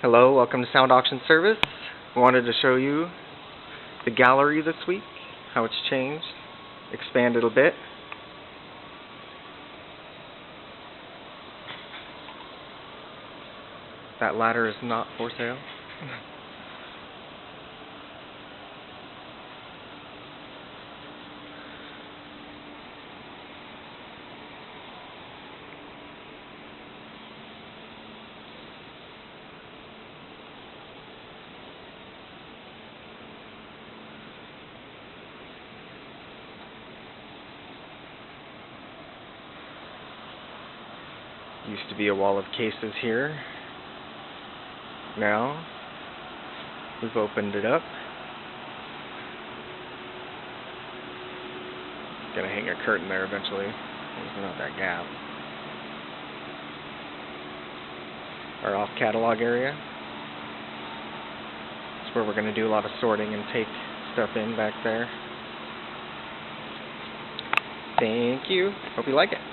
Hello, welcome to Sound Auction Service. I wanted to show you the gallery this week, how it's changed, expanded a bit. That ladder is not for sale. Used to be a wall of cases here. Now, we've opened it up. Gonna hang a curtain there eventually. There's not that gap. Our off-catalog area. That's where we're gonna do a lot of sorting and take stuff in back there. Thank you. Hope you like it.